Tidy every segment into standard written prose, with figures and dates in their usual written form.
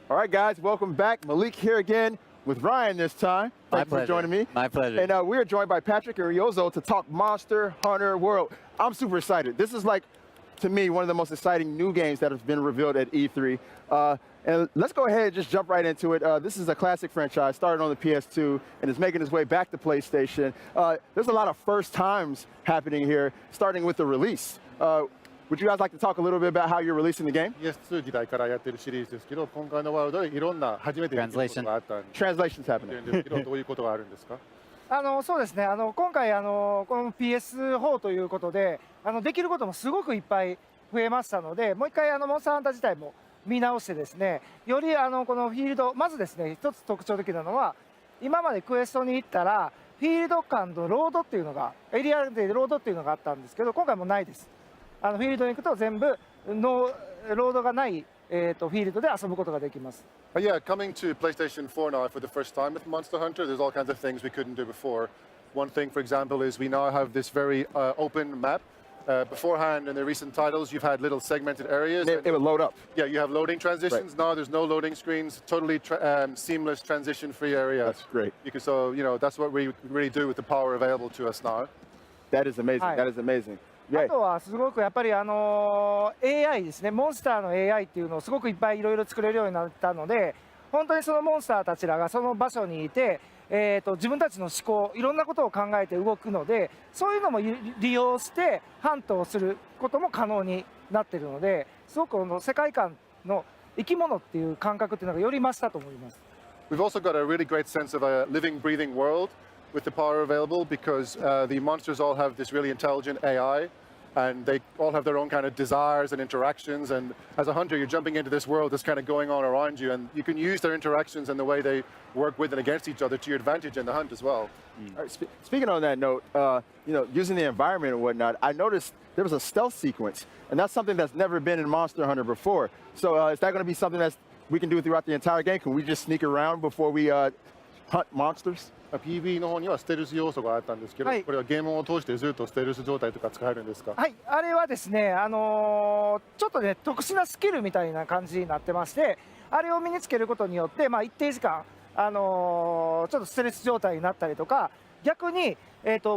All right, guys, welcome back. Malik here again with Ryan this time. Thanks for joining me. My pleasure. And we are joined by Patrick and Ryozo to talk Monster Hunter World. I'm super excited. This is like, to me, one of the most exciting new games that have been revealed at E3. And let's go ahead and just jump right into it. This is a classic franchise, started on the PS2, and is making its way back to PlayStation. There's a lot of first times happening here, starting with the release. Would you guys like to talk a little bit about how you're releasing the game? PS2 時代からやってるシリーズですけど、今回のワールドでいろんな初めてのことがあったん Translation's happening. ですけど、どういうことがあるんですか？そうですね、今回この PS4 ということでできることもすごくいっぱい増えましたので、もう一回モンスターハンター自体も見直してですね、よりこのフィールド、まずですね、一つ特徴的なのは、今までクエストに行ったらフィールド間のロードっていうのが、エリアでロードっていうのがあったんですけど、今回もないです。フィールドに行くと全部ロードがないフィールドで遊ぶことができます。Yeah, coming to PlayStation 4 now for the first time with Monster Hunter, there's all kinds of things we couldn't do before. One thing, for example, is we now have this very open map. Beforehand, in the recent titles, you've had little segmented areas. It would load up. Yeah, you have loading transitions. Right. Now there's no loading screens. Totally seamless transition-free area. That's great. So, that's what we really do with the power available to us now. That is amazing. That is amazing. あとはすごくやっぱりAI ですね、モンスターの AI っていうのをすごくいっぱいいろいろ作れるようになったので、本当にそのモンスターたちらがその場所にいて、自分たちの思考、いろんなことを考えて動くので、そういうのも利用してハントをすることも可能になっているので、すごく世界観の生き物っていう感覚っていうのがより増したと思います。We've also got a really great sense of a living, breathing world with the power available because the monsters all have this really intelligent AI and they all have their own kind of desires and interactions, and as a hunter you're jumping into this world that's kind of going on around you, and you can use their interactions and the way they work with and against each other to your advantage in the hunt as well. All right, speaking on that note, using the environment and whatnot, I noticed there was a stealth sequence, and that's something that's never been in Monster Hunter before. So is that going to be something that we can do throughout the entire game? Can we just sneak around before we hunt monsters? PV の方にはステルス要素があったんですけど、これはゲームを通してずっとステルス状態とか使えるんですか？はい、あれはですね、ちょっとね、特殊なスキルみたいな感じになってまして、あれを身につけることによって、一定時間、ちょっとステルス状態になったりとか、逆に、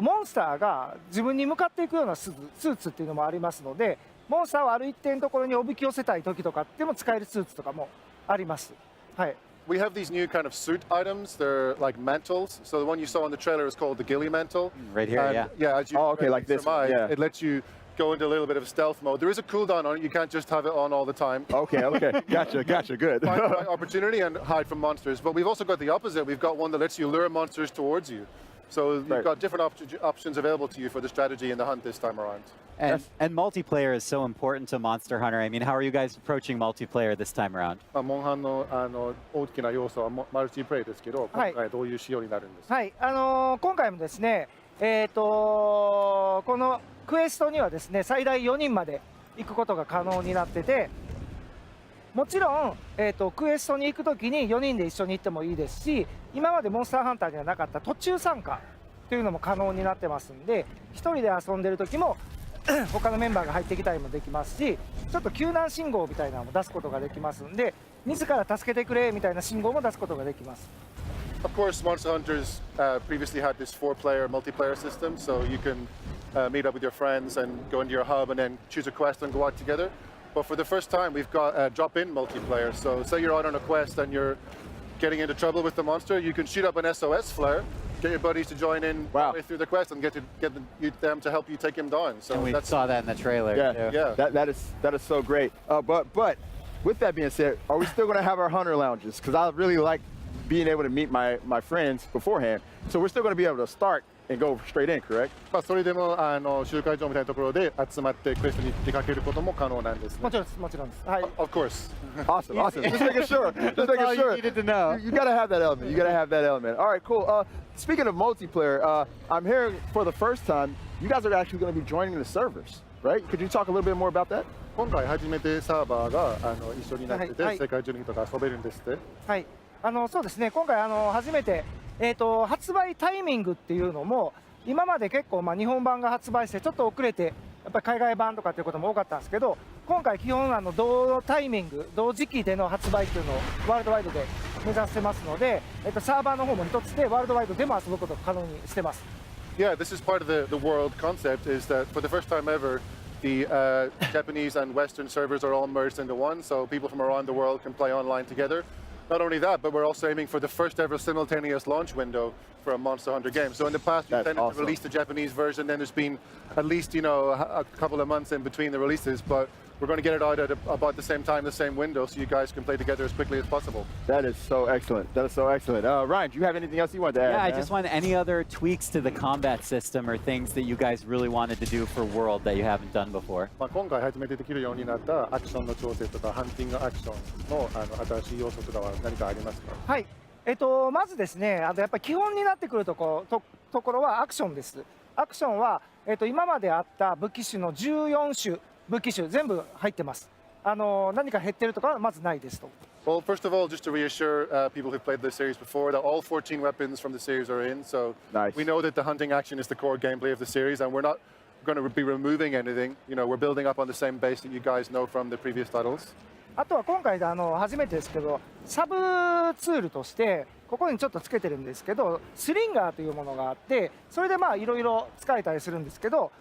モンスターが自分に向かっていくようなスーツっていうのもありますので、モンスターをある一定のところにおびき寄せたい時とかっても使えるスーツとかもあります。はい。We have these new kind of suit items. They're like mantles. So the one you saw in the trailer is called the ghillie mantle. Right here, and, yeah. Yeah, as you like this one, yeah. It lets you go into a little bit of stealth mode. There is a cooldown on it. You can't just have it on all the time. Okay, gotcha, good. Find the right opportunity and hide from monsters. But we've also got the opposite. We've got one that lets you lure monsters towards you. So you've got different options available to you for the strategy and the hunt this time around. And multiplayer is so important to Monster Hunter. I mean, how are you guys approaching multiplayer this time around? モンハンの大きな要素はマルチプレイですけど、今回どういう仕様になるんですか？はい、今回もですね、このクエストにはですね、最大4人まで行くことが可能になってて、もちろん、クエストに行くときに4人で一緒に行ってもいいですし、今までモンスターハンターにはなかった途中参加というのも可能になってますんで、1人で遊んでる時も他のメンバーが入ってきたりもできますし、ちょっと救難信号みたいなのも出すことができますんで、自ら助けてくれみたいな信号も出すことができます。Of course, Monster Hunters previously had this 4-player multiplayer system, so you can meet up with your friends and go into your hub and then choose a quest and go out together. But for the first time, we've got drop-in multiplayer. So say you're out on a quest and you're getting into trouble with the monster, you can shoot up an SOS flare, get your buddies to join in halfway through the quest and get them to help you take him down. So and we saw that in the trailer. Yeah. That is so great. But with that being said, are we still going to have our hunter lounges? Because I really like being able to meet my friends beforehand. So we're still going to be able to start and go straight in, correct? それでも集会場みたいなところで集まってクエストに出かけることも可能なんですね。もちろんです、もちろんです。はい。Of course. Awesome. Just making sure. Just making sure. You needed to know. You gotta have that element. You gotta have that element. All right, cool. Speaking of multiplayer, I'm hearing for the first time you guys are actually going to be joining the servers, right? Could you talk a little bit more about that? 今回初めてサーバーが一緒になってて、世界中の人が遊べるんですって。はい。そうですね。今回初めて発売タイミングっていうのも今まで結構日本版が発売してちょっと遅れてやっぱり海外版とかっていうことも多かったんですけど、今回基本同タイミング同時期での発売っていうのをワールドワイドで目指してますので、サーバーの方も一つでワールドワイドでも遊ぶことを可能にしてます。 Yeah, this is part of the world concept, is that for the first time ever, the Japanese and Western servers are all merged into one, so people from around the world can play online together. Not only that, but we're also aiming for the first ever simultaneous launch window for a Monster Hunter game. So in the past, we tended to release the Japanese version, then there's been at least, you know, a couple of months in between the releases, but we're going to get it out at about the same time, the same window, so you guys can play together as quickly as possible. That is so excellent. That is so excellent. Ryan, do you have anything else you want to add? Yeah, I man? just want any other tweaks to the combat system or things that you guys really wanted to do for World that you haven't done before. 今回初めてできるようになったアクションの調整とかハンティングアクションの新しい要素とかは何かありますか？はい、まずですね、やっぱり基本になってくるところはアクションです。アクションは、今まであった武器種の14種武器種全部入ってます。何か減ってるとかはまずないですと。Well, first of all, just to reassure people who've played the series before that all 14 weapons from the series are in. So Nice. we know that the hunting action is the core gameplay of the series, and we're not going to be removing anything. You know, we're building up on the same base that you guys know from the previous titles. あとは今回で初めてですけど、サブツールとしてここにちょっとつけてるんですけど、スリンガーというものがあって、それでまあいろいろ使えたりするんですけど、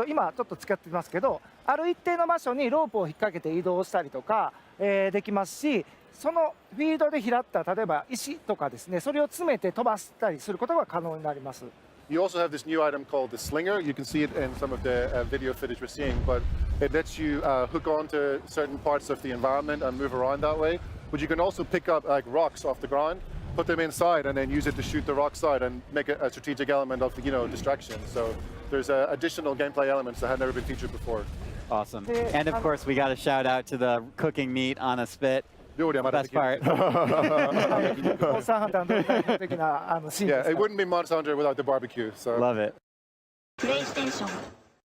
今ちょっと使ってますけど、ある一定の場所にロープを引っ掛けて移動したりとか、できますし、そのフィールドで拾った例えば石とかですね、それを詰めて飛ばしたりすることが可能になります。You also have this new item called the Slinger. You can see it in some of the video footage we're seeing, but it lets you hook onto certain parts of the environment and move around that way. But you can also pick up like rocks off the ground, put them inside, and then use it to shoot the rocks out and make it a strategic element of, you know, distraction. So there's additional gameplay elements that had never been featured before. Awesome. And of course, we got to shout out to the cooking meat on a spit. 料理はまだで Best きる。 part. モンスターハンターの代表的なシーンで Yeah, す it から。 wouldn't be Monster Hunter without the barbecue. So. Love it. プレイステーション